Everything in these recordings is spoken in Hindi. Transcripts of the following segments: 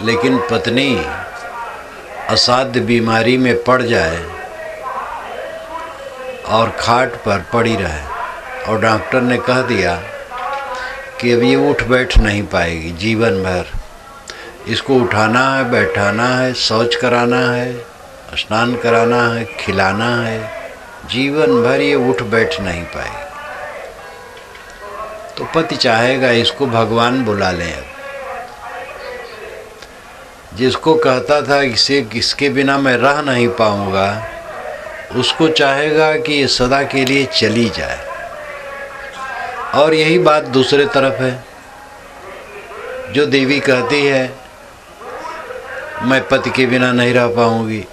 लेकिन पत्नी असाध्य बीमारी में पड़ जाए और खाट पर पड़ी रहे और डॉक्टर ने कह दिया कि अब ये उठ बैठ नहीं पाएगी जीवन भर, इसको उठाना है, बैठाना है, शौच कराना है, स्नान कराना है, खिलाना है, जीवन भर ये उठ बैठ नहीं पाएगी। तो पति चाहेगा इसको भगवान बुला लें। अब जिसको कहता था इसे किसके बिना मैं रह नहीं पाऊंगा, उसको चाहेगा कि ये सदा के लिए चली जाए। और यही बात दूसरे तरफ है, जो देवी कहती है मैं पति के बिना नहीं रह पाऊंगी,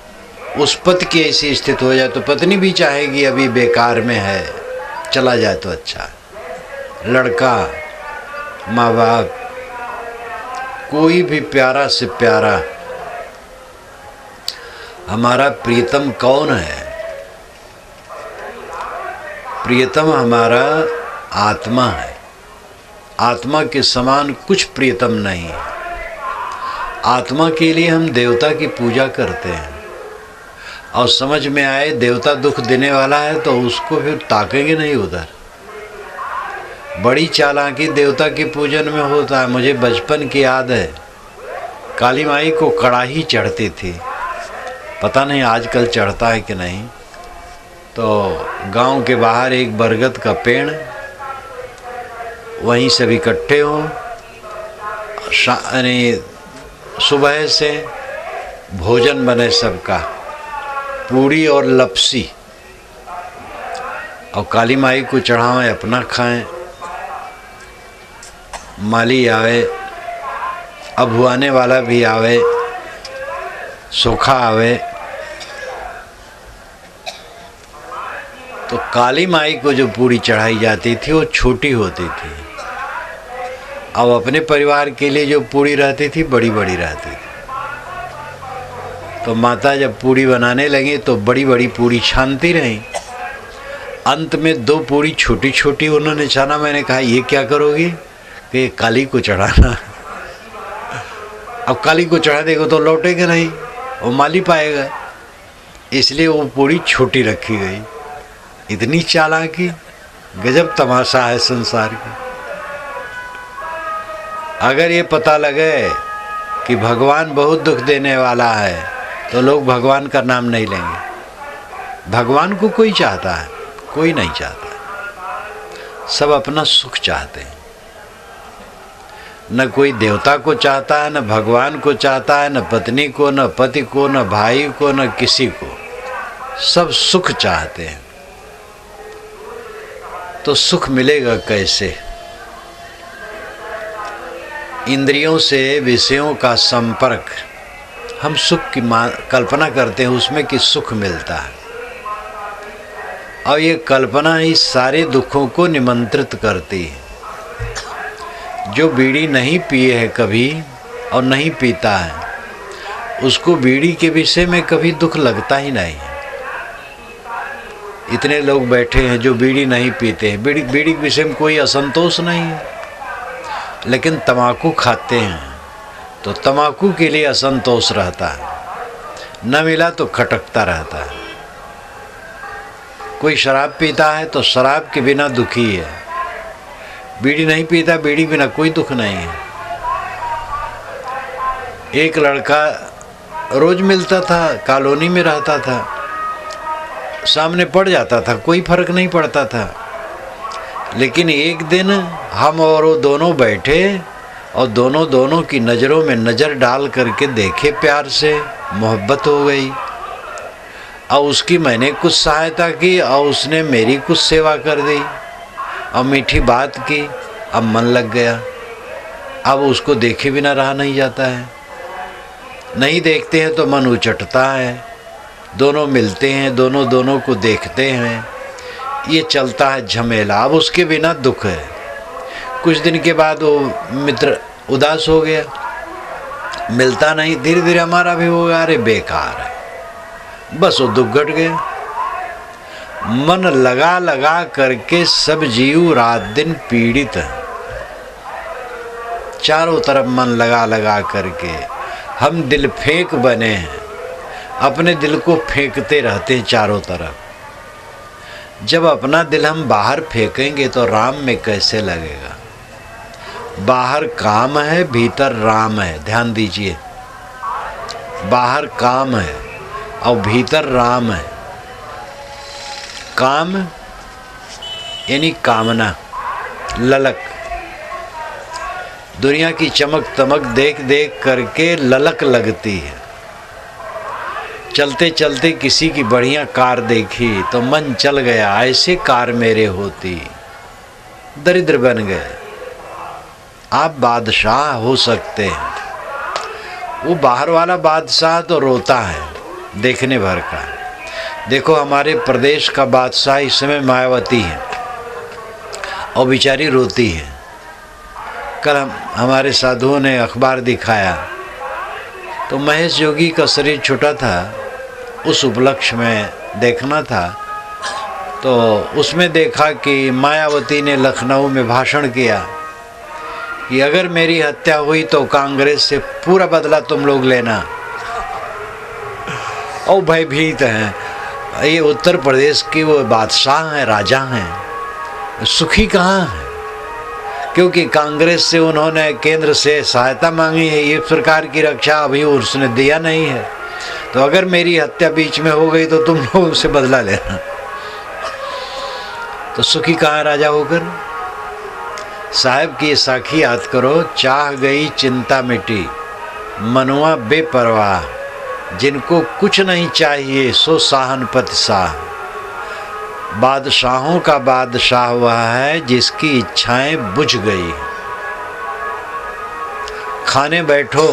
उस पति की ऐसी स्थिति हो जाए तो पत्नी भी चाहेगी अभी बेकार में है, चला जाए तो अच्छा। लड़का, माँ बाप, कोई भी प्यारा से प्यारा, हमारा प्रियतम कौन है? प्रियतम हमारा आत्मा है। आत्मा के समान कुछ प्रियतम नहीं है। आत्मा के लिए हम देवता की पूजा करते हैं और समझ में आए देवता दुख देने वाला है तो उसको फिर ताकेंगे नहीं उधर। बड़ी चालाकी देवता के पूजन में होता है। मुझे बचपन की याद है, काली माई को कड़ाही चढ़ती थी, पता नहीं आजकल चढ़ता है कि नहीं। तो गांव के बाहर एक बरगद का पेड़, वहीं सब इकट्ठे हों, सुबह से भोजन बने सबका, पूड़ी और लपसी, और काली माई को चढ़ावें, अपना खाएं। माली आवे, अभुआने वाला भी आवे, सोखा आवे। तो काली माई को जो पूड़ी चढ़ाई जाती थी वो छोटी होती थी, अब अपने परिवार के लिए जो पूड़ी रहती थी बड़ी बड़ी रहती थी। तो माता जब पूड़ी बनाने लगी तो बड़ी बड़ी पूड़ी छानती रहीं। अंत में 2 पूड़ी छोटी छोटी उन्होंने छाना। मैंने कहा ये क्या करोगी? कि काली को चढ़ाना। अब काली को चढ़ा देगा तो लौटेगा नहीं, वो माली पाएगा, इसलिए वो पूरी छोटी रखी गई। इतनी चालाकी, गजब तमाशा है संसार की। अगर ये पता लगे कि भगवान बहुत दुख देने वाला है तो लोग भगवान का नाम नहीं लेंगे। भगवान को कोई चाहता है? कोई नहीं चाहता। सब अपना सुख चाहते हैं। न कोई देवता को चाहता है, न भगवान को चाहता है, न पत्नी को, न पति को, न भाई को, न किसी को। सब सुख चाहते हैं। तो सुख मिलेगा कैसे? इंद्रियों से विषयों का संपर्क, हम सुख की कल्पना करते हैं उसमें कि सुख मिलता है, और ये कल्पना ही सारे दुखों को निमंत्रित करती है। जो बीड़ी नहीं पिए है कभी और नहीं पीता है, उसको बीड़ी के विषय में कभी दुख लगता ही नहीं है। इतने लोग बैठे हैं जो बीड़ी नहीं पीते हैं, बीड़ी के विषय में कोई असंतोष नहीं है, लेकिन तम्बाकू खाते हैं तो तम्बाकू के लिए असंतोष रहता है, न मिला तो खटकता रहता है। कोई शराब पीता है तो शराब के बिना दुखी है, बीड़ी नहीं पीता, बीड़ी बिना कोई दुख नहीं है। एक लड़का रोज मिलता था, कॉलोनी में रहता था, सामने पड़ जाता था, कोई फर्क नहीं पड़ता था। लेकिन एक दिन हम और वो दोनों बैठे और दोनों की नज़रों में नज़र डाल करके देखे, प्यार से मोहब्बत हो गई, और उसकी मैंने कुछ सहायता की और उसने मेरी कुछ सेवा कर दी और मीठी बात की। अब मन लग गया। अब उसको देखे बिना रहा नहीं जाता है। नहीं देखते हैं तो मन उचटता है। दोनों मिलते हैं, दोनों को देखते हैं, ये चलता है झमेला। अब उसके बिना दुख है। कुछ दिन के बाद वो मित्र उदास हो गया, मिलता नहीं, धीरे धीरे हमारा भी हो गया, अरे बेकार है, बस वो दुख घट गया। मन लगा लगा करके सब जीव रात दिन पीड़ित है। चारों तरफ मन लगा लगा करके हम दिल फेंक बने हैं, अपने दिल को फेंकते रहते हैं चारों तरफ। जब अपना दिल हम बाहर फेंकेंगे तो राम में कैसे लगेगा? बाहर काम है, भीतर राम है। ध्यान दीजिए, बाहर काम है और भीतर राम है। काम यानी कामना, ललक। दुनिया की चमक तमक देख देख करके ललक लगती है। चलते चलते किसी की बढ़िया कार देखी तो मन चल गया, ऐसे कार मेरे होती। दरिद्र बन गए। आप बादशाह हो सकते हैं। वो बाहर वाला बादशाह तो रोता है देखने भर का। देखो हमारे प्रदेश का बादशाह इस समय मायावती है और बेचारी रोती है। कल हमारे साधुओं ने अखबार दिखाया तो महेश योगी का शरीर छोटा था, उस उपलक्ष्य में देखना था तो उसमें देखा कि मायावती ने लखनऊ में भाषण किया कि अगर मेरी हत्या हुई तो कांग्रेस से पूरा बदला तुम लोग लेना। और भयभीत हैं। ये उत्तर प्रदेश के वो बादशाह हैं, राजा हैं, सुखी कहाँ हैं? क्योंकि कांग्रेस से उन्होंने केंद्र से सहायता मांगी है, ये सरकार की रक्षा अभी उसने दिया नहीं है। तो अगर मेरी हत्या बीच में हो गई तो तुम लोग उससे बदला लेना। तो सुखी कहाँ राजा होकर? साहब की साखी याद करो, चाह गई चिंता मिटी, मनुआ बेपरवाह, जिनको कुछ नहीं चाहिए सो साहनपत शाह। बादशाहों का बादशाह वह है जिसकी इच्छाएं बुझ गई। खाने बैठो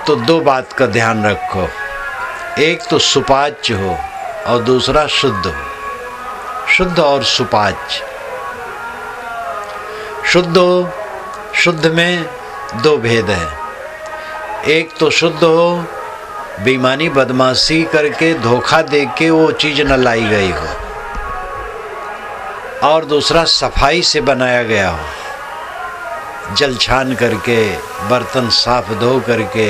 तो दो बात का ध्यान रखो, एक तो सुपाच्य हो और दूसरा शुद्ध हो। शुद्ध और सुपाच्य। शुद्ध हो, शुद्ध में दो भेद हैं। एक तो शुद्ध हो, बेईमानी बदमाशी करके धोखा दे के वो चीज़ न लाई गई हो, और दूसरा सफाई से बनाया गया हो, जल छान करके, बर्तन साफ धो करके,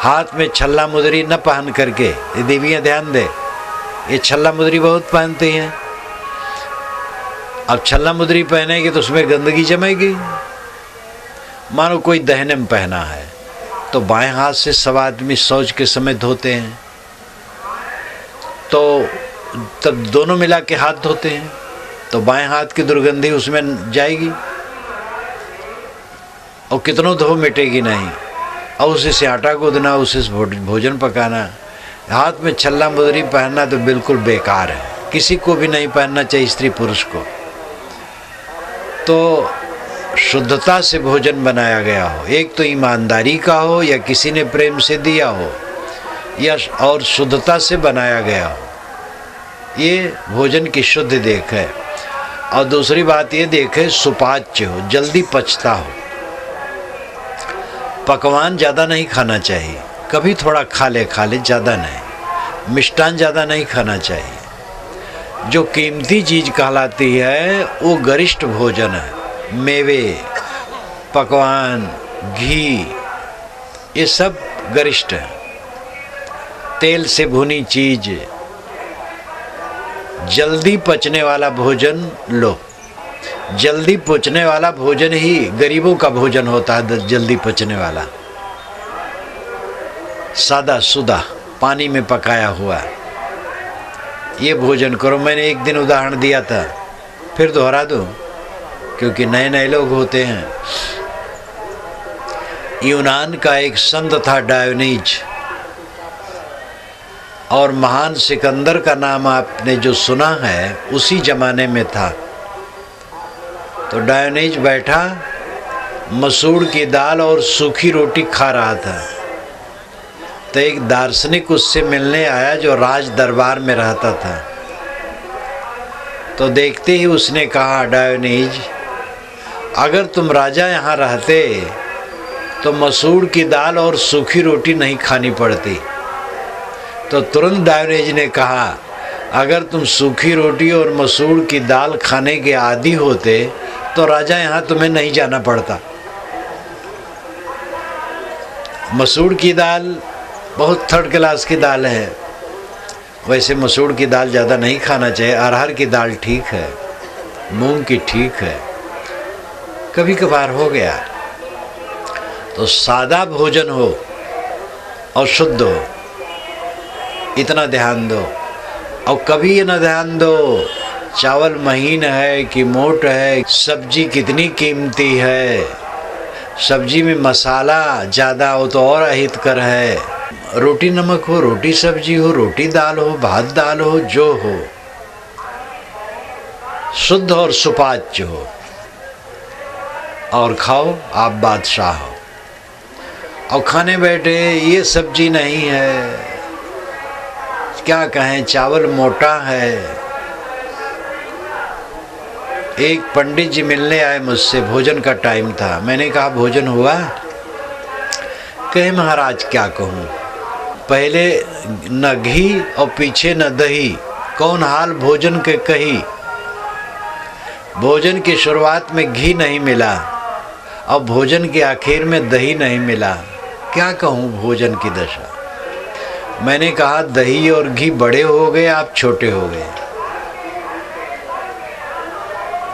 हाथ में छल्ला मुदरी न पहन करके। ये देवियाँ ध्यान दे, ये छल्ला मुदरी बहुत पहनती हैं। अब छल्ला मुदरी पहनेगी तो उसमें गंदगी जमेगी। मानो कोई दहने में पहना है तो बाएं हाथ से सब आदमी शौच के समय धोते हैं, तो तब दोनों मिला के हाथ धोते हैं तो बाएं हाथ की दुर्गंधी उसमें जाएगी और कितनों धो मिटेगी नहीं। और उसी से आटा गूंदना, उसी से भोजन पकाना। हाथ में छल्ला मुदरी पहनना तो बिल्कुल बेकार है, किसी को भी नहीं पहनना चाहिए, स्त्री पुरुष को। तो शुद्धता से भोजन बनाया गया हो, एक तो ईमानदारी का हो या किसी ने प्रेम से दिया हो, या और शुद्धता से बनाया गया हो, ये भोजन की शुद्ध देख है। और दूसरी बात ये देखे सुपाच्य हो, जल्दी पचता हो। पकवान ज़्यादा नहीं खाना चाहिए, कभी थोड़ा खा ले ज़्यादा नहीं। मिष्टान ज़्यादा नहीं खाना चाहिए। जो कीमती चीज़ कहलाती है वो गरिष्ठ भोजन है। मेवे, पकवान, घी, ये सब गरिष्ठ है। तेल से भुनी चीज, जल्दी पचने वाला भोजन लो। जल्दी पचने वाला भोजन ही गरीबों का भोजन होता है, जल्दी पचने वाला। सादा सुदा पानी में पकाया हुआ ये भोजन करो। मैंने एक दिन उदाहरण दिया था, फिर दोहरा दूं क्योंकि नए नए लोग होते हैं। यूनान का एक संत था डायोनीज, और महान सिकंदर का नाम आपने जो सुना है उसी जमाने में था। तो डायोनीज बैठा, मसूर की दाल और सूखी रोटी खा रहा था। तो एक दार्शनिक उससे मिलने आया जो राज दरबार में रहता था। तो देखते ही उसने कहा, डायोनीज अगर तुम राजा यहाँ रहते तो मसूर की दाल और सूखी रोटी नहीं खानी पड़ती। तो तुरंत डायोनीज ने कहा, अगर तुम सूखी रोटी और मसूर की दाल खाने के आदी होते तो राजा यहाँ तुम्हें नहीं जाना पड़ता। मसूर की दाल बहुत थर्ड क्लास की दाल है। वैसे मसूर की दाल ज़्यादा नहीं खाना चाहिए। अरहर की दाल ठीक है, मूंग की ठीक है, कभी कभार हो गया। तो सादा भोजन हो और शुद्ध हो, इतना ध्यान दो। और कभी ये ना ध्यान दो चावल महीन है कि मोट है, सब्जी कितनी कीमती है, सब्जी में मसाला ज़्यादा हो तो और अहितकर है। रोटी नमक हो, रोटी सब्जी हो, रोटी दाल हो, भात दाल हो, जो हो शुद्ध और सुपाच्य हो, और खाओ आप बादशाह हो। और खाने बैठे ये सब्जी नहीं है, क्या कहें, चावल मोटा है। एक पंडित जी मिलने आए मुझसे, भोजन का टाइम था। मैंने कहा भोजन हुआ? कहे महाराज क्या कहूँ, पहले न घी और पीछे न दही, कौन हाल भोजन के कही। भोजन की शुरुआत में घी नहीं मिला और भोजन के आखिर में दही नहीं मिला, क्या कहूँ भोजन की दशा। मैंने कहा दही और घी बड़े हो गए, आप छोटे हो गए।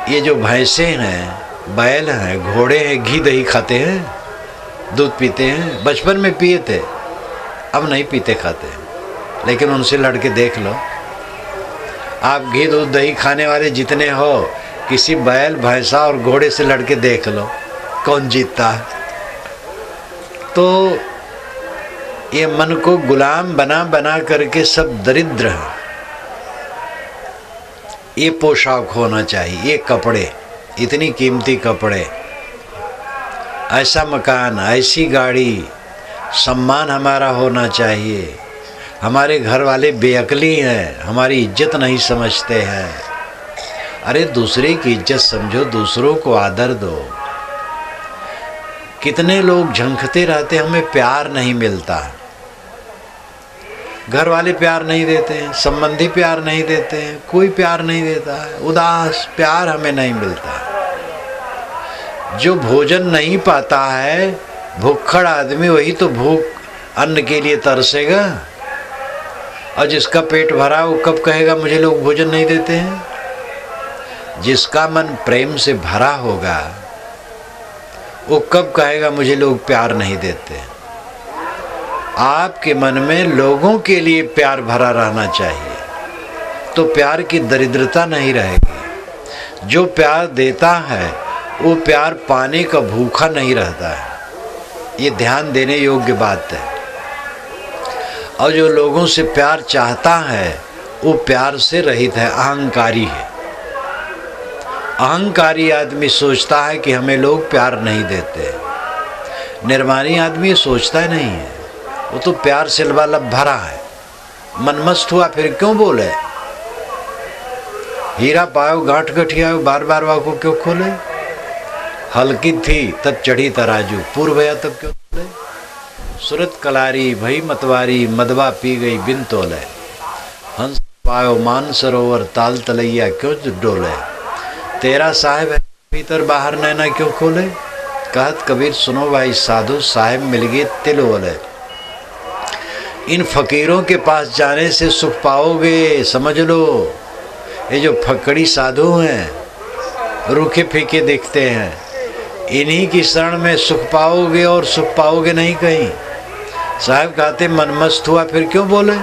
ये जो भैंसे हैं, बैल हैं, घोड़े हैं, घी दही खाते हैं, दूध पीते हैं। बचपन में पिए थे, अब नहीं पीते खाते। लेकिन उनसे लड़के देख लो, आप घी दूध दही खाने वाले जितने हो, किसी बैल भैंसा और घोड़े से लड़के देख लो, कौन जीतता है। तो ये मन को गुलाम बना बना करके सब दरिद्र है। ये पोशाक होना चाहिए, ये कपड़े, इतनी कीमती कपड़े, ऐसा मकान, ऐसी गाड़ी, सम्मान हमारा होना चाहिए। हमारे घर वाले बेअक्ली हैं, हमारी इज्जत नहीं समझते हैं। अरे दूसरे की इज्जत समझो, दूसरों को आदर दो। कितने लोग झंखते रहते, हमें प्यार नहीं मिलता। घर वाले प्यार नहीं देते हैं, संबंधी प्यार नहीं देते हैं, कोई प्यार नहीं देता है, उदास प्यार हमें नहीं मिलता। जो भोजन नहीं पाता है, भूखड़ आदमी, वही तो भूख अन्न के लिए तरसेगा। और जिसका पेट भरा वो कब कहेगा मुझे लोग भोजन नहीं देते हैं। जिसका मन प्रेम से भरा होगा वो कब कहेगा मुझे लोग प्यार नहीं देते। आपके मन में लोगों के लिए प्यार भरा रहना चाहिए, तो प्यार की दरिद्रता नहीं रहेगी। जो प्यार देता है वो प्यार पाने का भूखा नहीं रहता है। ये ध्यान देने योग्य बात है। और जो लोगों से प्यार चाहता है वो प्यार से रहित है, अहंकारी है। अहंकारी आदमी सोचता है कि हमें लोग प्यार नहीं देते। निर्माणी आदमी सोचता ही नहीं है, वो तो प्यार से लबालब भरा है। मनमस्त हुआ फिर क्यों बोले, हीरा पायो गांठ गठियायो, बार बार वाको क्यों खोले। हल्की थी तब चढ़ी तराजू, पूर्व भया तब क्यों तोले। सुरत कलारी भई मतवारी, मदवा पी गई बिन तोले। हंस पायो मान सरोवर, ताल तलैया क्यों डोले। तेरा साहेब है भीतर बाहर नैना क्यों खोले। कहत कबीर सुनो भाई साधु, साहेब मिल गए तिल ओले। इन फकीरों के पास जाने से सुख पाओगे, समझ लो। ये जो फकड़ी साधु हैं, रूखे फीके दिखते हैं, इन्हीं की शरण में सुख पाओगे, और सुख पाओगे नहीं कहीं। साहब कहते मन मस्त हुआ फिर क्यों बोले।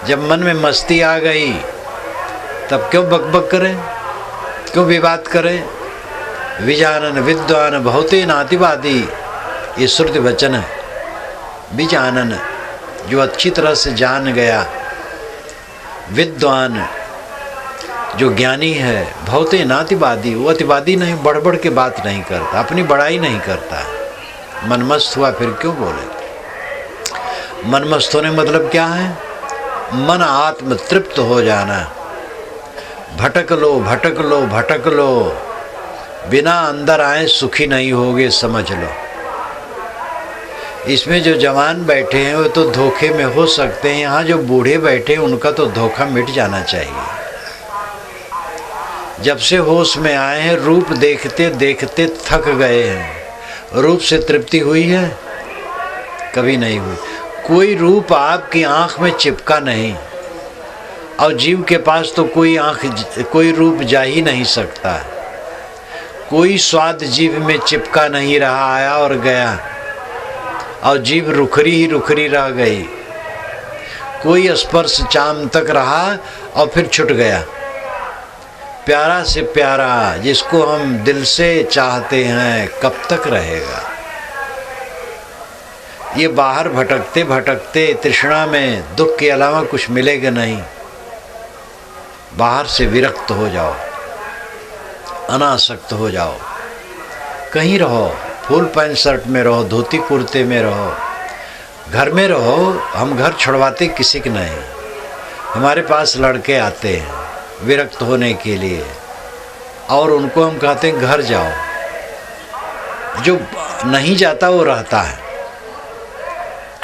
जब मन में मस्ती आ गई तब क्यों बकबक करें, क्यों विवाद करें। विजानन विद्वान बहुते नातिवादी, ये श्रुति वचन है। विजानन जो अच्छी तरह से जान गया, विद्वान जो ज्ञानी है, बहुते नातिवादी, वो अतिवादी नहीं, बढ़ बढ़ के बात नहीं करता, अपनी बड़ाई नहीं करता। मनमस्त हुआ फिर क्यों बोले। मनमस्त होने मतलब क्या है, मन आत्म तृप्त हो जाना। भटक लो भटक लो भटक लो, बिना अंदर आए सुखी नहीं होगे, समझ लो। इसमें जो जवान बैठे हैं वो तो धोखे में हो सकते हैं, यहाँ जो बूढ़े बैठे हैं उनका तो धोखा मिट जाना चाहिए। जब से होश में आए हैं, रूप देखते देखते थक गए हैं। रूप से तृप्ति हुई है, कभी नहीं हुई। कोई रूप आपकी आँख में चिपका नहीं, और जीव के पास तो कोई रूप जा ही नहीं सकता। कोई स्वाद जीव में चिपका नहीं रहा, आया और गया, और जीव रुखरी ही रुखरी रह गई। कोई स्पर्श चाम तक रहा और फिर छूट गया। प्यारा से प्यारा जिसको हम दिल से चाहते हैं कब तक रहेगा। ये बाहर भटकते भटकते तृष्णा में दुख के अलावा कुछ मिलेगा नहीं। बाहर से विरक्त हो जाओ, अनासक्त हो जाओ, कहीं रहो, फुल पैंट शर्ट में रहो, धोती कुर्ते में रहो, घर में रहो। हम घर छुड़वाते किसी के नहीं। हमारे पास लड़के आते हैं विरक्त होने के लिए, और उनको हम कहते हैं घर जाओ। जो नहीं जाता वो रहता है,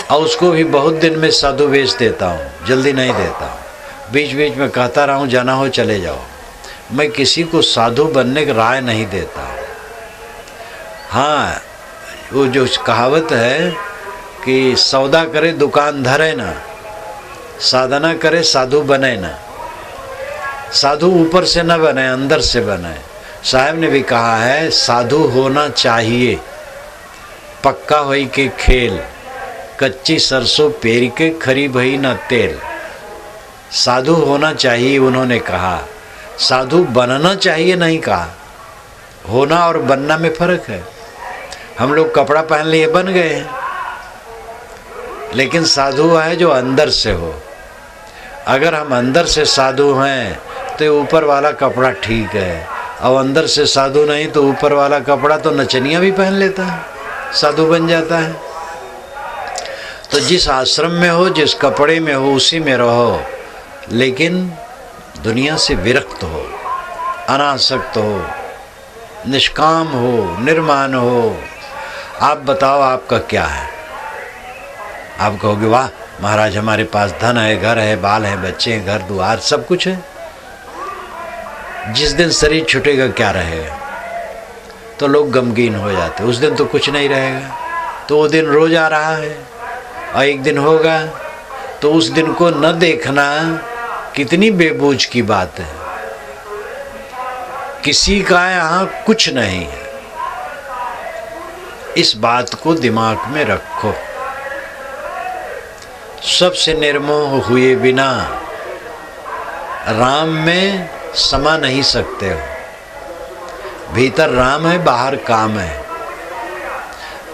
और उसको भी बहुत दिन में साधु भेज देता हूँ, जल्दी नहीं देता हूँ। बीच बीच में कहता रहा हूँ जाना हो चले जाओ। मैं किसी को साधु बनने की राय नहीं देता। हाँ, वो जो कहावत है कि सौदा करे दुकान धरे ना, साधना करे साधु बने ना। साधु ऊपर से न बने, अंदर से बने। साहब ने भी कहा है साधु होना चाहिए, पक्का होई के खेल, कच्ची सरसों पेर के खरी भई न तेल। साधु होना चाहिए उन्होंने कहा, साधु बनना चाहिए नहीं कहा। होना और बनना में फ़र्क है। हम लोग कपड़ा पहन लिए बन गए हैं, लेकिन साधु है जो अंदर से हो। अगर हम अंदर से साधु हैं तो ऊपर वाला कपड़ा ठीक है, और अंदर से साधु नहीं तो ऊपर वाला कपड़ा तो नचनिया भी पहन लेता है, साधु बन जाता है। तो जिस आश्रम में हो, जिस कपड़े में हो, उसी में रहो, लेकिन दुनिया से विरक्त हो, अनासक्त हो, निष्काम हो, निर्माण हो। आप बताओ आपका क्या है? आप कहोगे वाह महाराज हमारे पास धन है, घर है, बाल है, बच्चे हैं, घर द्वार सब कुछ है। जिस दिन शरीर छूटेगा क्या रहेगा? तो लोग गमगीन हो जाते, उस दिन तो कुछ नहीं रहेगा। तो वो दिन रोज आ रहा है और एक दिन होगा, तो उस दिन को न देखना कितनी बेबूझ की बात है। किसी का यहाँ कुछ नहीं है, इस बात को दिमाग में रखो। सबसे निर्मोह हुए बिना राम में समा नहीं सकते हो। भीतर राम है, बाहर काम है।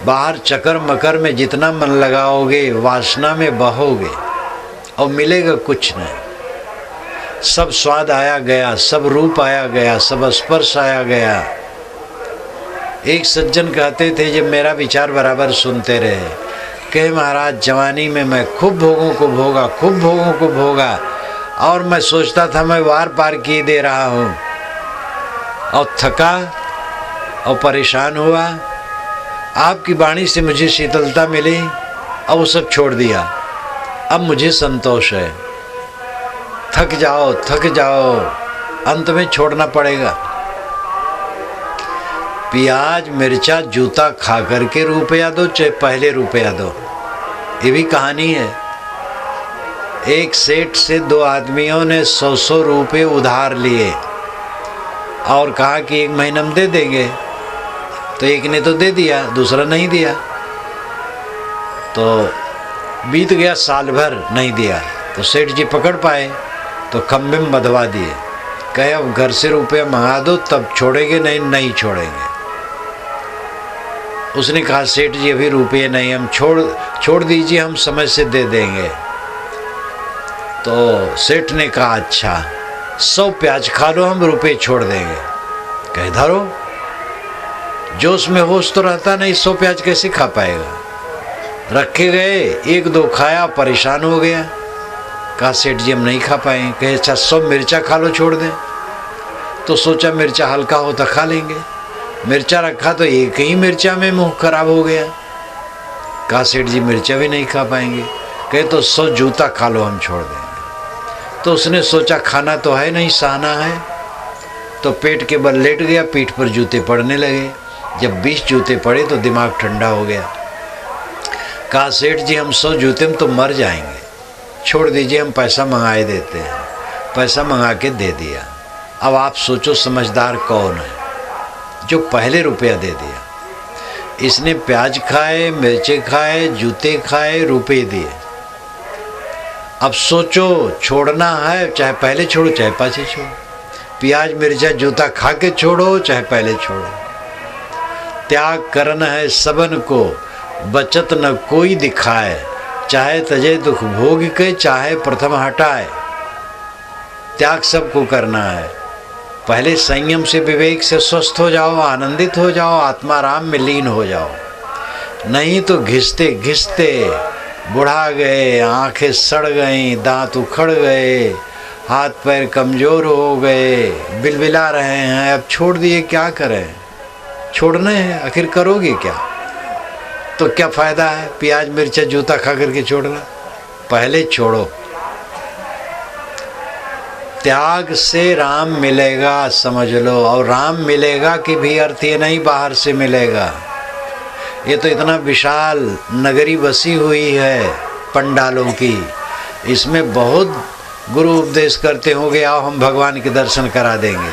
बाहर चकर मकर में जितना मन लगाओगे, वासना में बहोगे और मिलेगा कुछ नहीं। सब स्वाद आया गया, सब रूप आया गया, सब स्पर्श आया गया। एक सज्जन कहते थे, जब मेरा विचार बराबर सुनते रहे, कहे महाराज जवानी में मैं खूब भोगों को भोगा, खूब भोगों को भोगा, और मैं सोचता था मैं वार पार किए दे रहा हूँ, और थका और परेशान हुआ। आपकी वाणी से मुझे शीतलता मिली और वो सब छोड़ दिया। अब मुझे संतोष है। थक जाओ, थक जाओ, अंत में छोड़ना पड़ेगा। प्याज मिर्चा जूता खा करके रुपया दो, चाहे पहले रुपया दो। ये भी कहानी है। एक सेठ से दो आदमियों ने 100-100 रुपये उधार लिए और कहा कि 1 महीना में दे देंगे। तो एक ने तो दे दिया, दूसरा नहीं दिया। तो बीत गया साल भर, नहीं दिया। तो सेठ जी पकड़ पाए तो खम्भे में बंधवा दिए। कहे अब घर से रुपया मंगा दो तब छोड़ेंगे, नहीं छोड़ेंगे। उसने कहा सेठ जी अभी रुपये नहीं, हम छोड़ दीजिए, हम समय से दे देंगे। तो सेठ ने कहा अच्छा 100 प्याज खा लो, हम रुपये छोड़ देंगे। कहे धरो, जोश में होश तो रहता नहीं, 100 प्याज कैसे खा पाएगा। रखे गए, 1-2 खाया, परेशान हो गया। कहा सेठ जी हम नहीं खा पाएंगे। कहे अच्छा 100 मिर्चा खा लो, छोड़ दें। तो सोचा मिर्चा हल्का होता खा लेंगे। मिर्चा रखा तो एक ही मिर्चा में मुंह खराब हो गया। कहा सेठ जी मिर्चा भी नहीं खा पाएंगे। कहे तो 100 जूता खा लो, हम छोड़ देंगे। तो उसने सोचा खाना तो है नहीं, सहना है। तो पेट के बल लेट गया, पीठ पर जूते पड़ने लगे। जब 20 जूते पड़े तो दिमाग ठंडा हो गया। कहा सेठ जी हम 100 जूते में तो मर जाएंगे, छोड़ दीजिए हम पैसा मंगाए देते हैं। पैसा मंगा के दे दिया। अब आप सोचो समझदार कौन है जो पहले रुपया दे दिया। इसने प्याज खाए, मिर्चे खाए, जूते खाए, रुपए दिए। अब सोचो छोड़ना है, चाहे पहले छोड़ो चाहे पाछे छोड़ो। प्याज मिर्चा जूता खा के छोड़ो चाहे पहले छोड़ो। त्याग करना है सबन को, बचत न कोई दिखाए। चाहे तजे दुख भोग के, चाहे प्रथम हटाए। त्याग सबको करना है। पहले संयम से, विवेक से स्वस्थ हो जाओ, आनंदित हो जाओ, आत्माराम में लीन हो जाओ। नहीं तो घिसते घिसते बुढ़ा गए, आंखें सड़ गईं, दांत उखड़ गए, हाथ पैर कमज़ोर हो गए, बिलबिला रहे हैं। अब छोड़ दिए, क्या करें? छोड़ने हैं, आखिर करोगे क्या? तो क्या फ़ायदा है प्याज मिर्चा जूता खा करके छोड़ना? पहले छोड़ो। त्याग से राम मिलेगा, समझ लो। और राम मिलेगा कि भी अर्थ ये नहीं बाहर से मिलेगा। ये तो इतना विशाल नगरी बसी हुई है पंडालों की, इसमें बहुत गुरु उपदेश करते होंगे, आओ हम भगवान के दर्शन करा देंगे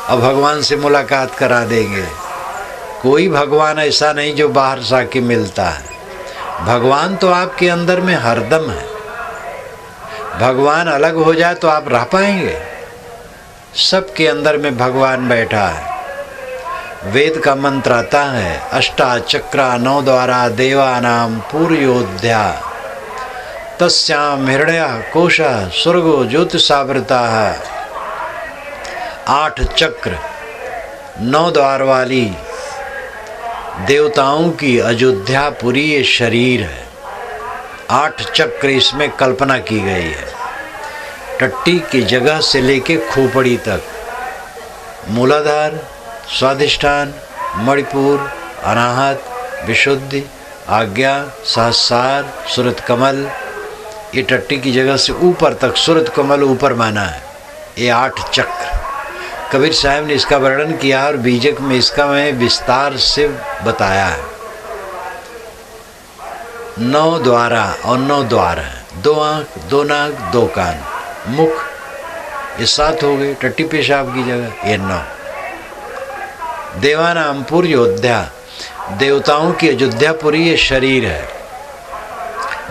और भगवान से मुलाकात करा देंगे। कोई भगवान ऐसा नहीं जो बाहर से आके मिलता है। भगवान तो आपके अंदर में हरदम है। भगवान अलग हो जाए तो आप रह पाएंगे? सबके अंदर में भगवान बैठा है। वेद का मंत्र आता है, अष्टा चक्रा 9 द्वारा देवानाम पूर्योध्या, तस्याम हृदय कोशा स्वर्गो ज्योतिषावृता है। 8 चक्र 9 द्वार वाली देवताओं की अयोध्यापुरी ये शरीर है। 8 चक्र इसमें कल्पना की गई है। टट्टी की जगह से लेके खोपड़ी तक, मूलाधार, स्वाधिष्ठान, मणिपुर, अनाहत, विशुद्धि, आज्ञा, सहस्रार, सूरत कमल, ये टट्टी की जगह से ऊपर तक सूरत कमल ऊपर माना है। ये 8 चक्र कबीर साहब ने इसका वर्णन किया और बीजक में इसका मैं विस्तार से बताया है। 9 द्वारा और 9 द्वार है। 2 आँख, 2 नाक, 2 कान, मुख, ये 7 हो गए। टट्टी पेशाब की जगह ये 9। देवानाम पूर्योध्या, देवताओं की अयोध्यापुरी ये शरीर है।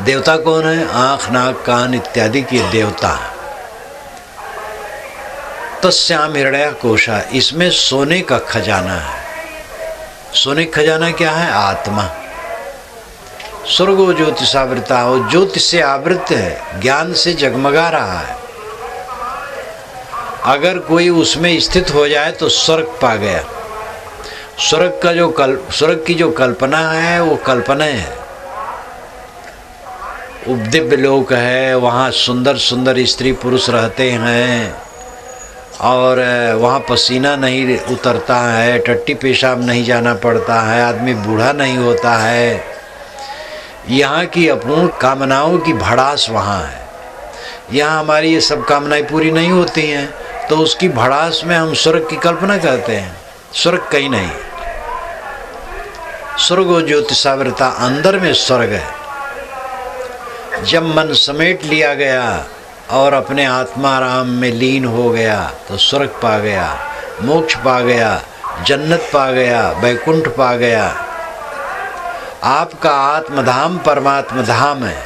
देवता कौन है? आँख, नाक, कान इत्यादि के देवता। तस्याम हृदय कोशा, इसमें सोने का खजाना है। सोने का खजाना क्या है? आत्मा। स्वर्गो ज्योतिषावृता, हो ज्योति से आवृत है, ज्ञान से जगमगा रहा है। अगर कोई उसमें स्थित हो जाए तो स्वर्ग पा गया। स्वर्ग का जो स्वर्ग की जो कल्पना है वो कल्पना है। दिव्य लोक है, वहाँ सुंदर सुंदर स्त्री पुरुष रहते हैं और वहाँ पसीना नहीं उतरता है, टट्टी पेशाब नहीं जाना पड़ता है, आदमी बूढ़ा नहीं होता है। यहाँ की अपूर्ण कामनाओं की भड़ास वहाँ है। यहाँ हमारी ये सब कामनाएं पूरी नहीं होती हैं तो उसकी भड़ास में हम स्वर्ग की कल्पना करते हैं। स्वर्ग कहीं नहीं। स्वर्गो ज्योतिषावृता, अंदर में स्वर्ग है। जब मन समेट लिया गया और अपने आत्माराम में लीन हो गया तो स्वर्ग पा गया, मोक्ष पा गया, जन्नत पा गया, वैकुंठ पा गया। आपका आत्मधाम परमात्मा धाम है।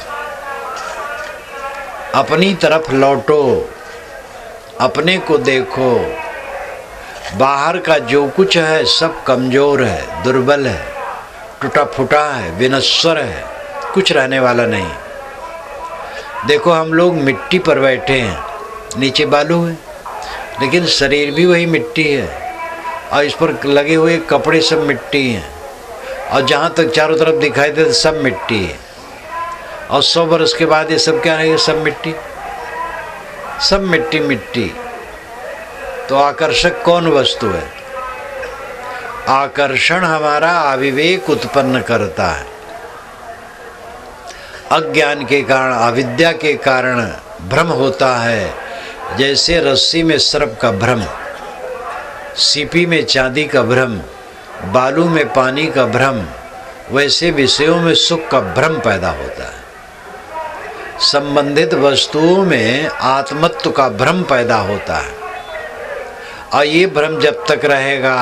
अपनी तरफ लौटो, अपने को देखो। बाहर का जो कुछ है सब कमज़ोर है, दुर्बल है, टूटा फूटा है, विनश्वर है, कुछ रहने वाला नहीं। देखो हम लोग मिट्टी पर बैठे हैं, नीचे बालू है लेकिन शरीर भी वही मिट्टी है और इस पर लगे हुए कपड़े सब मिट्टी हैं और जहाँ तक चारों तरफ दिखाई दे सब मिट्टी है। और 100 वर्ष के बाद ये सब क्या रहेगा? सब मिट्टी, सब मिट्टी मिट्टी। तो आकर्षक कौन वस्तु है? आकर्षण हमारा अविवेक उत्पन्न करता है। अज्ञान के कारण, अविद्या के कारण भ्रम होता है। जैसे रस्सी में सर्प का भ्रम, सीपी में चांदी का भ्रम, बालू में पानी का भ्रम, वैसे विषयों में सुख का भ्रम पैदा होता है। संबंधित वस्तुओं में आत्मत्व का भ्रम पैदा होता है, और ये भ्रम जब तक रहेगा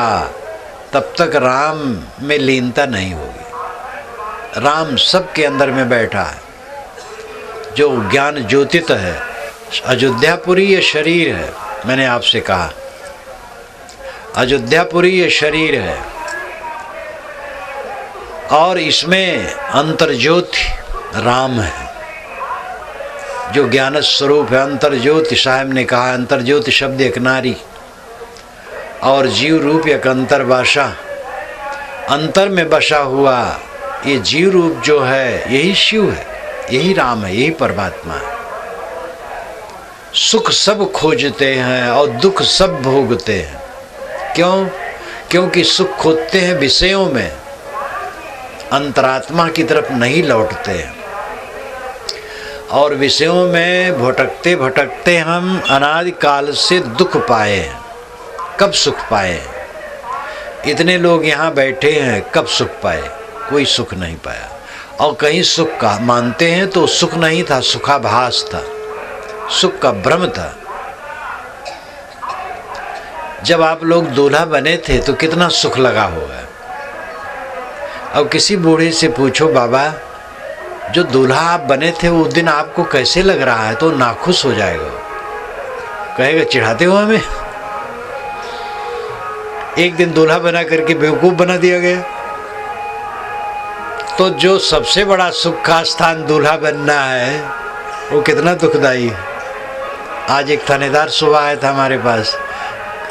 तब तक राम में लीनता नहीं होगी। राम सबके अंदर में बैठा है, जो ज्ञान ज्योतित है। अयोध्यापुरी ये शरीर है, मैंने आपसे कहा अयोध्यापुरी ये शरीर है, और इसमें अंतर्ज्योति राम है, जो ज्ञान स्वरूप है। अंतर्ज्योति साहब ने कहा, अंतर्ज्योति शब्द एक नारी और जीव रूप एक अंतर्बासा। अंतर में बसा हुआ ये जीव रूप जो है यही शिव है, यही राम है, यही परमात्मा है। सुख सब खोजते हैं और दुख सब भोगते हैं। क्यों? क्योंकि सुख खोजते हैं विषयों में, अंतरात्मा की तरफ नहीं लौटते हैं। और विषयों में भटकते भटकते हम अनादि काल से दुख पाए हैं। कब सुख पाए? इतने लोग यहाँ बैठे हैं, कब सुख पाए? कोई सुख नहीं पाया। और कहीं सुख का मानते हैं तो सुख नहीं था, सुखाभास था, सुख का भ्रम था। जब आप लोग दूल्हा बने थे तो कितना सुख लगा होगा। अब किसी बूढ़े से पूछो, बाबा जो दूल्हा आप बने थे उस दिन आपको कैसे लग रहा है, तो नाखुश हो जाएगा, कहेगा चिढ़ाते हो हमें। एक दिन दूल्हा बना करके बेवकूफ बना दिया गया। तो जो सबसे बड़ा सुख का स्थान दूल्हा बनना है वो कितना दुखदाई है। आज एक थानेदार सुबह आया था हमारे पास,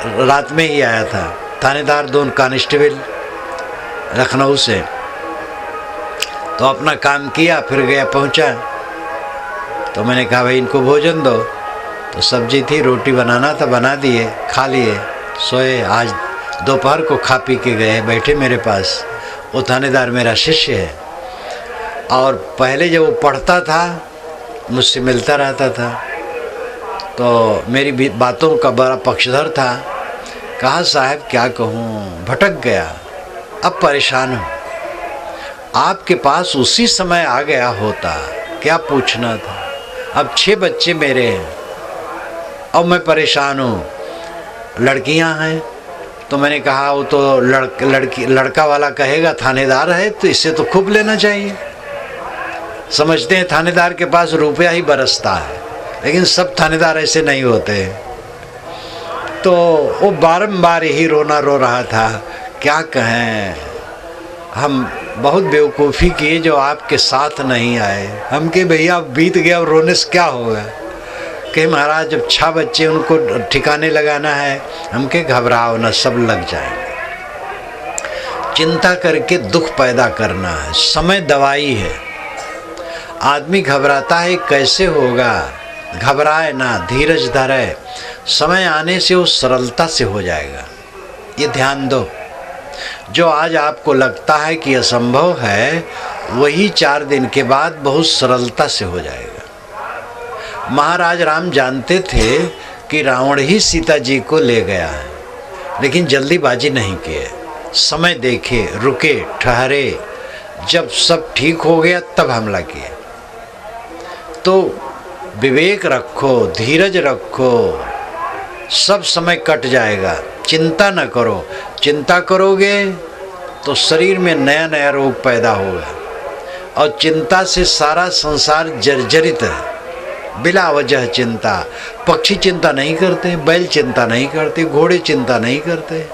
रात में ही आया था। थानेदार 2 कांस्टेबल लखनऊ से, तो अपना काम किया, फिर गया पहुंचा। तो मैंने कहा भाई इनको भोजन दो। तो सब्जी थी, रोटी बनाना था, बना दिए, खा लिए, सोए। आज दोपहर को खा पी के गए, बैठे मेरे पास। वो थानेदार मेरा शिष्य है, और पहले जब वो पढ़ता था मुझसे मिलता रहता था, तो मेरी बातों का बड़ा पक्षधर था। कहा साहब क्या कहूँ, भटक गया, अब परेशान हूँ। आपके पास उसी समय आ गया होता, क्या पूछना था। अब 6 बच्चे मेरे हैं और मैं परेशान हूँ। लड़कियाँ हैं, तो मैंने कहा वो तो लड़का वाला कहेगा थानेदार है तो इससे तो खूब लेना चाहिए। समझते हैं थानेदार के पास रुपया ही बरसता है, लेकिन सब थानेदार ऐसे नहीं होते। तो वो बारंबार यही रोना रो रहा था। क्या कहें, हम बहुत बेवकूफ़ी किए जो आपके साथ नहीं आए। हम के भैया बीत गया, और रोने से क्या होगा। कि महाराज जब 6 बच्चे उनको ठिकाने लगाना है, हम के घबराओ ना, सब लग जाएंगे। चिंता करके दुख पैदा करना है। समय दवाई है। आदमी घबराता है कैसे होगा, घबराए ना, धीरज धरे, समय आने से वो सरलता से हो जाएगा। ये ध्यान दो, जो आज आपको लगता है कि असंभव है, वही 4 दिन के बाद बहुत सरलता से हो जाएगा। महाराज राम जानते थे कि रावण ही सीता जी को ले गया है, लेकिन जल्दीबाजी नहीं किए, समय देखे, रुके, ठहरे। जब सब ठीक हो गया तब हमला किए। तो विवेक रखो, धीरज रखो, सब समय कट जाएगा। चिंता न करो। चिंता करोगे तो शरीर में नया नया रोग पैदा होगा, और चिंता से सारा संसार जर्जरित है। बिला वजह चिंता। पक्षी चिंता नहीं करते, बैल चिंता नहीं करते, घोड़े चिंता नहीं करते।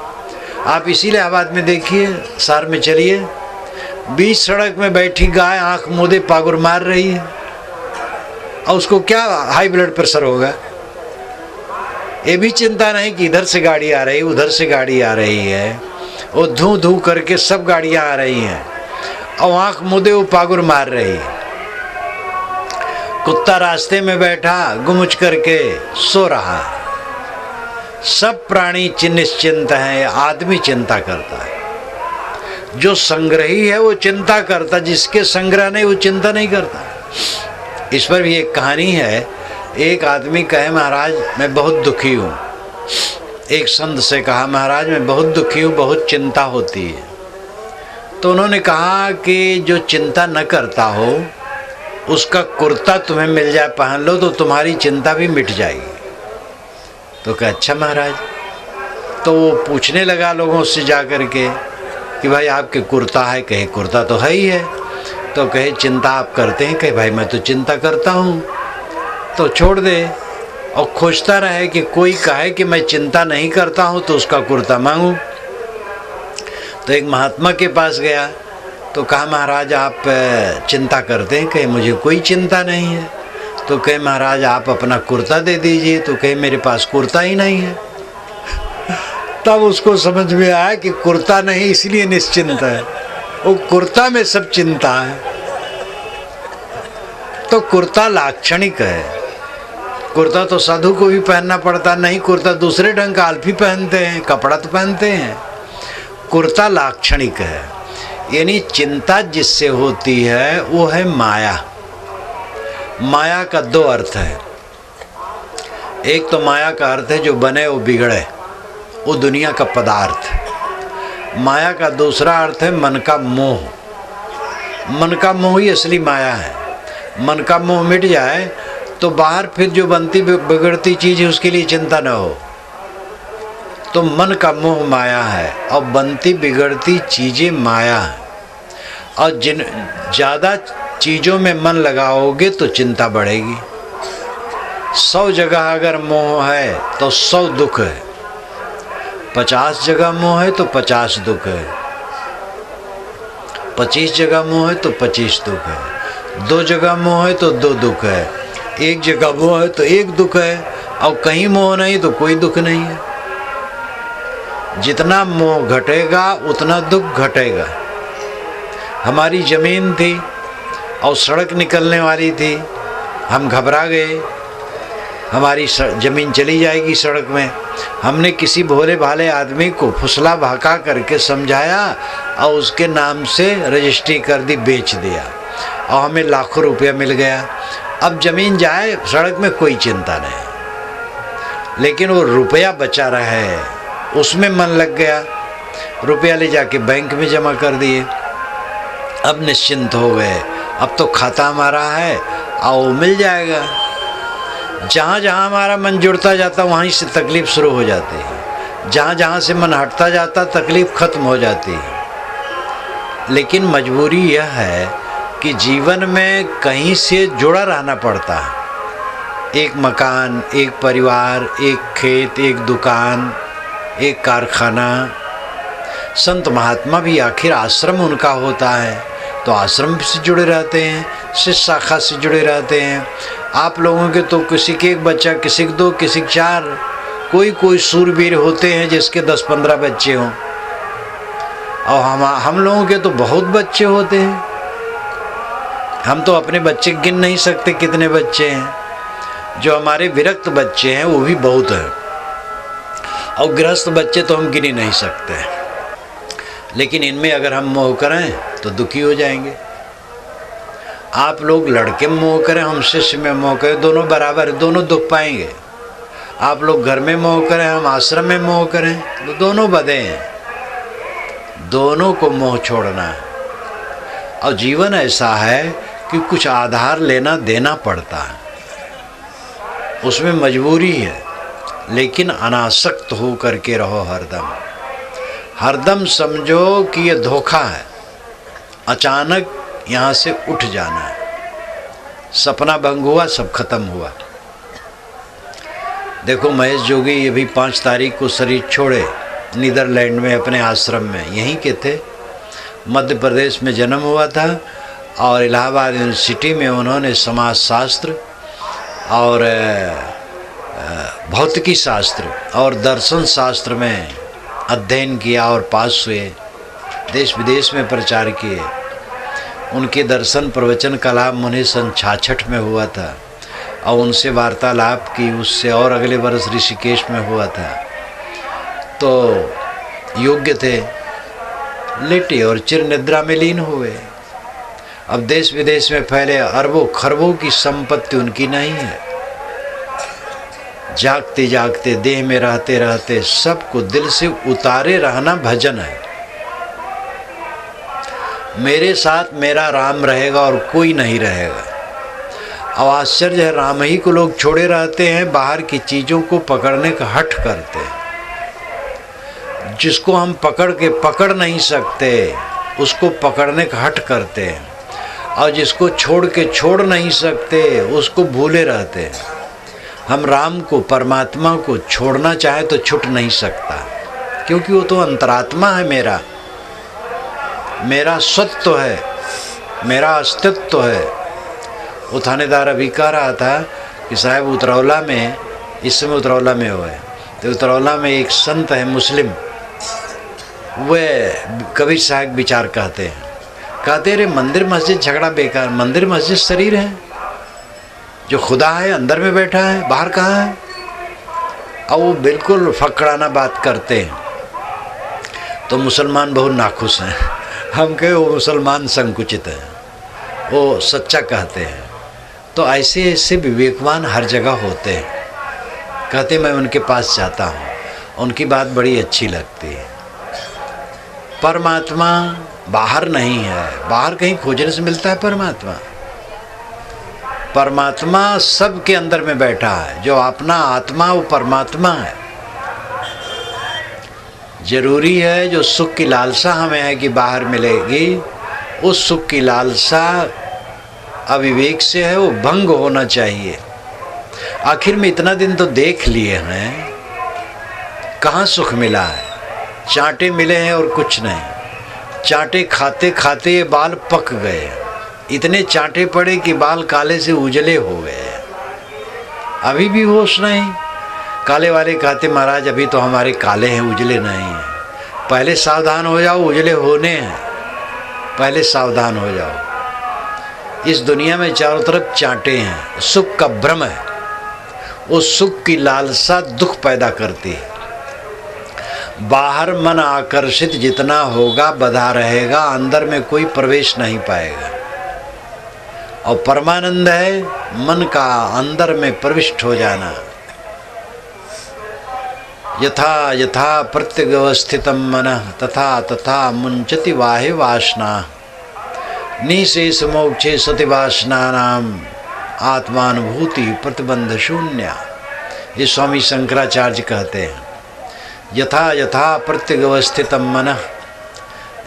आप इसीलिए आबाद में देखिए, शहर में चलिए, बीच सड़क में बैठी गाय आंख मूंदे पागुर मार रही है, और उसको क्या हाई ब्लड प्रेशर होगा। ये भी चिंता नहीं कि इधर से गाड़ी आ रही, उधर से गाड़ी आ रही है, वो धू धू करके सब गाड़ियां आ रही हैं, और आंख मूंदे वो पागुर मार रही है। कुत्ता रास्ते में बैठा गुमुच करके सो रहा है। सब प्राणी निश्चिंत हैं, आदमी चिंता करता है। जो संग्रही है वो चिंता करता, जिसके संग्रह नहीं वो चिंता नहीं करता। इस पर भी एक कहानी है। एक आदमी कहे महाराज मैं बहुत दुखी हूँ। एक संत से कहा महाराज मैं बहुत दुखी हूँ, बहुत चिंता होती है। तो उन्होंने कहा कि जो चिंता न करता हो उसका कुर्ता तुम्हें मिल जाए, पहन लो तो तुम्हारी चिंता भी मिट जाएगी। तो कहा अच्छा महाराज। तो वो पूछने लगा लोगों से जा कर के कि भाई आपके कुर्ता है? कहे कुर्ता तो है ही है। तो कहे चिंता आप करते हैं? कहे भाई मैं तो चिंता करता हूँ। तो छोड़ दे और खोजता रहे कि कोई कहे कि मैं चिंता नहीं करता हूँ तो उसका कुर्ता मांगूँ। तो एक महात्मा के पास गया तो कहा महाराज आप चिंता करते हैं? कहे मुझे कोई चिंता नहीं है। तो कहे महाराज आप अपना कुर्ता दे दीजिए। तो कहे मेरे पास कुर्ता ही नहीं है। तब उसको समझ में आया कि कुर्ता नहीं इसलिए निश्चिंत है, वो कुर्ता में सब चिंता है। तो कुर्ता लाक्षणिक है। कुर्ता तो साधु को भी पहनना पड़ता नहीं, कुर्ता दूसरे ढंग का अल्फी पहनते हैं, कपड़ा तो पहनते हैं। कुर्ता लाक्षणिक है, यानी चिंता जिससे होती है वो है माया। माया का दो अर्थ है। एक तो माया का अर्थ है जो बने वो बिगड़े, वो दुनिया का पदार्थ। माया का दूसरा अर्थ है मन का मोह। मन का मोह ही असली माया है। मन का मोह मिट जाए तो बाहर फिर जो बनती बिगड़ती चीज़ है उसके लिए चिंता न हो। तो मन का मोह माया है और बनती बिगड़ती चीज़ें माया है। और जिन ज़्यादा चीज़ों में मन लगाओगे तो चिंता बढ़ेगी। 100 जगह अगर मोह है तो 100 दुख है, 50 जगह मोह है तो 50 दुख है, 25 जगह मोह है तो 25 दुख है, 2 जगह मोह है तो 2 दुख है, 1 जगह मोह है तो 1 दुख है, और कहीं मोह नहीं तो कोई दुख नहीं है। जितना मोह घटेगा उतना दुख घटेगा। हमारी ज़मीन थी और सड़क निकलने वाली थी, हम घबरा गए, हमारी ज़मीन चली जाएगी सड़क में। हमने किसी भोले भाले आदमी को फुसला भाका करके समझाया और उसके नाम से रजिस्ट्री कर दी, बेच दिया और हमें लाखों रुपया मिल गया। अब ज़मीन जाए सड़क में कोई चिंता नहीं, लेकिन वो रुपया बचा रहे उसमें मन लग गया। रुपया ले जाके बैंक में जमा कर दिए, अब निश्चिंत हो गए, अब तो खाता हमारा है और मिल जाएगा। जहाँ जहाँ हमारा मन जुड़ता जाता वहीं से तकलीफ़ शुरू हो जाती है, जहाँ जहाँ से मन हटता जाता तकलीफ़ ख़त्म हो जाती है। लेकिन मजबूरी यह है कि जीवन में कहीं से जुड़ा रहना पड़ता है। एक मकान, एक परिवार, एक खेत, एक दुकान, एक कारखाना। संत महात्मा भी आखिर आश्रम उनका होता है तो आश्रम से जुड़े रहते हैं, शिष्य शाखा से जुड़े रहते हैं। आप लोगों के तो किसी के 1 बच्चा, किसी के 2, किसी के 4, कोई सूरवीर होते हैं जिसके 10-15 बच्चे हों, और हम लोगों के तो बहुत बच्चे होते हैं। हम तो अपने बच्चे गिन नहीं सकते कितने बच्चे हैं। जो हमारे विरक्त बच्चे हैं वो भी बहुत हैं, और गृहस्थ बच्चे तो हम गिन ही नहीं सकते। लेकिन इनमें अगर हम मोह करें तो दुखी हो जाएंगे। आप लोग लड़के में मोह करें, हम शिष्य में मोह करें, दोनों बराबर है, दोनों दुख पाएंगे। आप लोग घर में मोह करें, हम आश्रम में मोह करें, तो दोनों बधे हैं। दोनों को मोह छोड़ना है। और जीवन ऐसा है कि कुछ आधार लेना देना पड़ता है, उसमें मजबूरी है, लेकिन अनासक्त हो करके रहो हरदम। हरदम समझो कि ये धोखा है, अचानक यहाँ से उठ जाना है। सपना भंग हुआ, सब खत्म हुआ। देखो महेश जोगी ये भी 5 तारीख को शरीर छोड़े, नीदरलैंड में अपने आश्रम में, यहीं के थे, मध्य प्रदेश में जन्म हुआ था और इलाहाबाद यूनिवर्सिटी में उन्होंने समाज शास्त्र और भौतिकी शास्त्र और दर्शन शास्त्र में अध्ययन किया और पास हुए, देश विदेश में प्रचार किए। उनके दर्शन प्रवचन का लाभ मुझे सन 66 में हुआ था और उनसे वार्तालाप की उससे और अगले वर्ष ऋषिकेश में हुआ था। तो योग्य थे, लेटे और चिर निद्रा में लीन हुए। अब देश विदेश में फैले अरबों खरबों की संपत्ति उनकी नहीं है। जागते जागते देह में रहते रहते सबको दिल से उतारे रहना भजन है। मेरे साथ मेरा राम रहेगा और कोई नहीं रहेगा। अब आश्चर्य है, राम ही को लोग छोड़े रहते हैं, बाहर की चीज़ों को पकड़ने का हठ करते हैं। जिसको हम पकड़ नहीं सकते उसको पकड़ने का हठ करते हैं, और जिसको छोड़ नहीं सकते उसको भूले रहते हैं। हम राम को, परमात्मा को छोड़ना चाहे तो छूट नहीं सकता, क्योंकि वो तो अंतरात्मा है, मेरा सत्व है, मेरा अस्तित्व है। वो थानेदार अभी कह रहा था कि साहब उतरौला में, इस समय उतरौला में हुआ है, तो उतरौला में एक संत है मुस्लिम, वह कबीर साहब विचार कहते रे मंदिर मस्जिद झगड़ा बेकार, मंदिर मस्जिद शरीर है, जो खुदा है अंदर में बैठा है, बाहर कहाँ है। और वो बिल्कुल फकड़ाना बात करते हैं। तो मुसलमान बहुत नाखुश हैं। हम कहे वो मुसलमान संकुचित है, वो सच्चा कहते हैं। तो ऐसे ऐसे विवेकवान हर जगह होते हैं। कहते मैं उनके पास जाता हूँ, उनकी बात बड़ी अच्छी लगती है। परमात्मा बाहर नहीं है, बाहर कहीं खोजने से मिलता है परमात्मा। परमात्मा सबके अंदर में बैठा है। जो अपना आत्मा वो परमात्मा है। जरूरी है जो सुख की लालसा हमें है कि बाहर मिलेगी, उस सुख की लालसा अविवेक से है, वो भंग होना चाहिए। आखिर में इतना दिन तो देख लिए हैं, कहाँ सुख मिला है? चांटे मिले हैं और कुछ नहीं। चांटे खाते खाते ये बाल पक गए, इतने चांटे पड़े कि बाल काले से उजले हो गए। अभी भी होश नहीं। काले वाले कहते महाराज अभी तो हमारे काले हैं, उजले नहीं हैं। पहले सावधान हो जाओ, उजले होने हैं, पहले सावधान हो जाओ। इस दुनिया में चारों तरफ चांटे हैं, सुख का भ्रम है। उस सुख की लालसा दुख पैदा करती है। बाहर मन आकर्षित जितना होगा बधा रहेगा, अंदर में कोई प्रवेश नहीं पाएगा। और परमानंद है मन का अंदर में प्रविष्ट हो जाना। यथा यथा प्रत्यवस्थितम मनः तथा तथा मुंचति वाहे वासना निशेष मोक्षे सति वासनानाम आत्मानुभूति प्रतिबंध शून्य। ये स्वामी शंकराचार्य कहते हैं। यथा यथा प्रत्यवस्थितम मनः,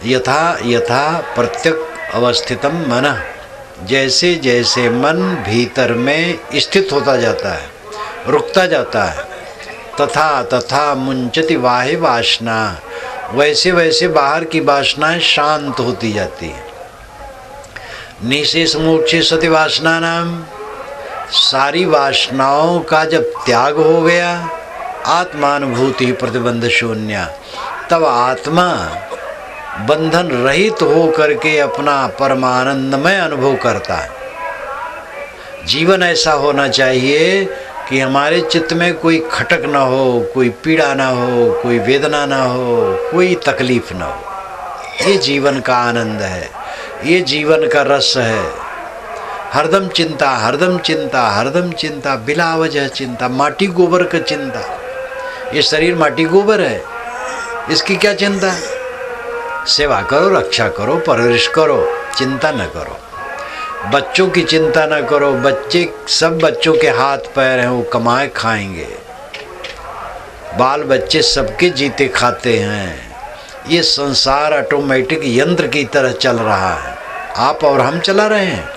यथा यथा प्रत्यक अवस्थितम मनः, जैसे जैसे मन भीतर में स्थित होता जाता है, रुकता जाता है, तथा तथा मुंचति वाहे वासना, वैसे वैसे बाहर की वासनाएं शांत होती जाती है। निशेष मोक्षे सति वासना नाम, सारी वासनाओं का जब त्याग हो गया, आत्मानुभूति प्रतिबंध शून्य, तब आत्मा बंधन रहित हो करके अपना परमानंदमय अनुभव करता है। जीवन ऐसा होना चाहिए कि हमारे चित्त में कोई खटक ना हो, कोई पीड़ा ना हो, कोई वेदना ना हो, कोई तकलीफ ना हो। ये जीवन का आनंद है, ये जीवन का रस है। हरदम चिंता, हरदम चिंता, हरदम चिंता, बिला वजह चिंता, माटी गोबर का चिंता। ये शरीर माटी गोबर है, इसकी क्या चिंता? सेवा करो, रक्षा करो, परवरिश करो, चिंता न करो। बच्चों की चिंता न करो, बच्चे सब बच्चों के हाथ पैर हैं, वो कमाए खाएंगे। बाल बच्चे सबके जीते खाते हैं। ये संसार ऑटोमेटिक यंत्र की तरह चल रहा है, आप और हम चला रहे हैं।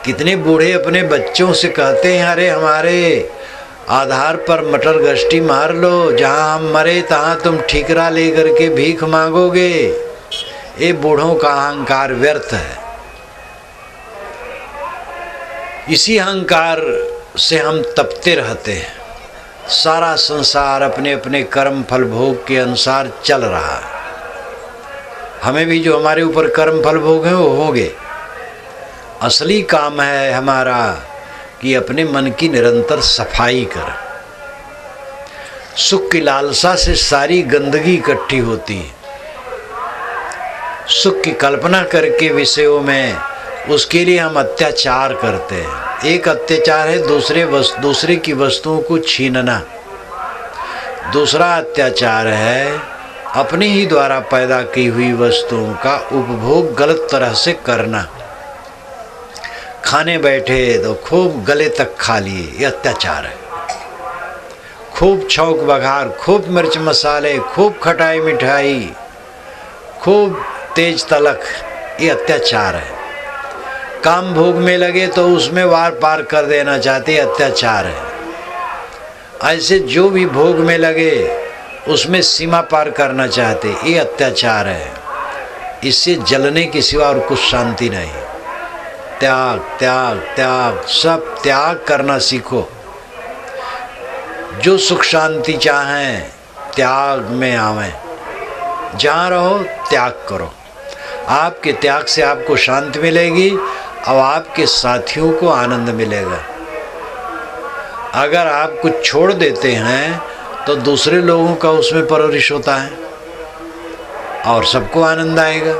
कितने बूढ़े अपने बच्चों से कहते हैं अरे हमारे आधार पर मटर गश्ती मार लो, जहाँ हम मरे तहाँ तुम ठीकरा लेकर के भीख मांगोगे। ये बूढ़ों का अहंकार व्यर्थ है। इसी अहंकार से हम तपते रहते हैं। सारा संसार अपने अपने कर्म फल भोग के अनुसार चल रहा है। हमें भी जो हमारे ऊपर कर्म फल भोग हैं वो होंगे। असली काम है हमारा कि अपने मन की निरंतर सफाई कर। सुख की लालसा से सारी गंदगी इकट्ठी होती है। सुख की कल्पना करके विषयों में उसके लिए हम अत्याचार करते हैं। एक अत्याचार है दूसरे की वस्तुओं को छीनना। दूसरा अत्याचार है अपने ही द्वारा पैदा की हुई वस्तुओं का उपभोग गलत तरह से करना, खाने बैठे तो खूब गले तक खा लिए, ये अत्याचार है। खूब छौंक बघार, खूब मिर्च मसाले, खूब खटाई मिठाई, खूब तेज तलख, ये अत्याचार है। काम भोग में लगे तो उसमें वार पार कर देना चाहते, अत्याचार है। ऐसे जो भी भोग में लगे उसमें सीमा पार करना चाहते, ये अत्याचार है। इससे जलने के सिवा और कुछ शांति नहीं। त्याग त्याग त्याग, सब त्याग करना सीखो। जो सुख शांति चाहें त्याग में आवें। जहाँ रहो त्याग करो। आपके त्याग से आपको शांति मिलेगी और आपके साथियों को आनंद मिलेगा। अगर आप कुछ छोड़ देते हैं तो दूसरे लोगों का उसमें परवरिश होता है और सबको आनंद आएगा।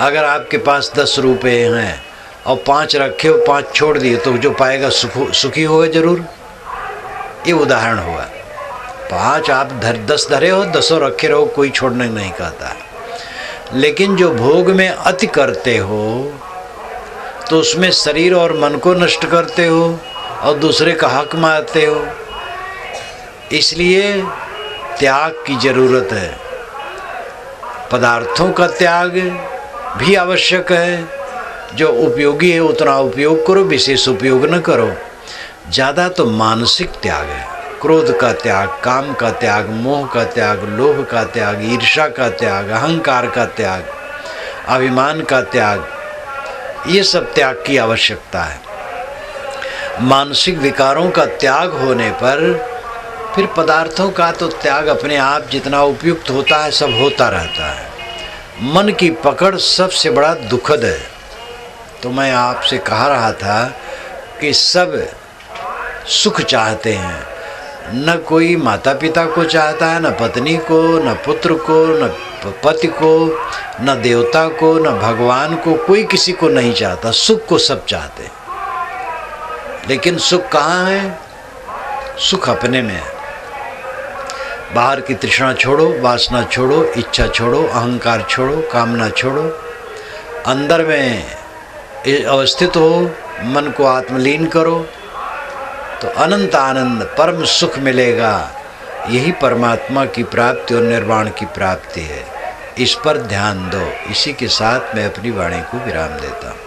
अगर आपके पास 10 रुपये हैं और 5 रखे हो, 5 छोड़ दिए, तो जो पाएगा सुखी होगा जरूर। ये उदाहरण हुआ। 5 आप 10 धरे हो, 10 रखे रहो, कोई छोड़ने नहीं कहता। लेकिन जो भोग में अति करते हो तो उसमें शरीर और मन को नष्ट करते हो और दूसरे का हक मारते हो। इसलिए त्याग की जरूरत है। पदार्थों का त्याग भी आवश्यक है। जो उपयोगी है उतना उपयोग करो, विशेष उपयोग न करो। ज़्यादा तो मानसिक त्याग है। क्रोध का त्याग, काम का त्याग, मोह का त्याग, लोभ का त्याग, ईर्ष्या का त्याग, अहंकार का त्याग, अभिमान का त्याग, ये सब त्याग की आवश्यकता है। मानसिक विकारों का त्याग होने पर फिर पदार्थों का तो त्याग अपने आप जितना उपयुक्त होता है सब होता रहता है। मन की पकड़ सबसे बड़ा दुखद है। तो मैं आपसे कह रहा था कि सब सुख चाहते हैं। न कोई माता पिता को चाहता है, न पत्नी को, न पुत्र को, न पति को, न देवता को, न भगवान को, कोई किसी को नहीं चाहता। सुख को सब चाहते हैं। लेकिन सुख कहाँ है? सुख अपने में है। बाहर की तृष्णा छोड़ो, वासना छोड़ो, इच्छा छोड़ो, अहंकार छोड़ो, कामना छोड़ो। अंदर में अवस्थित हो, मन को आत्मलीन करो तो अनंत आनंद परम सुख मिलेगा। यही परमात्मा की प्राप्ति और निर्वाण की प्राप्ति है। इस पर ध्यान दो। इसी के साथ मैं अपनी वाणी को विराम देता हूँ।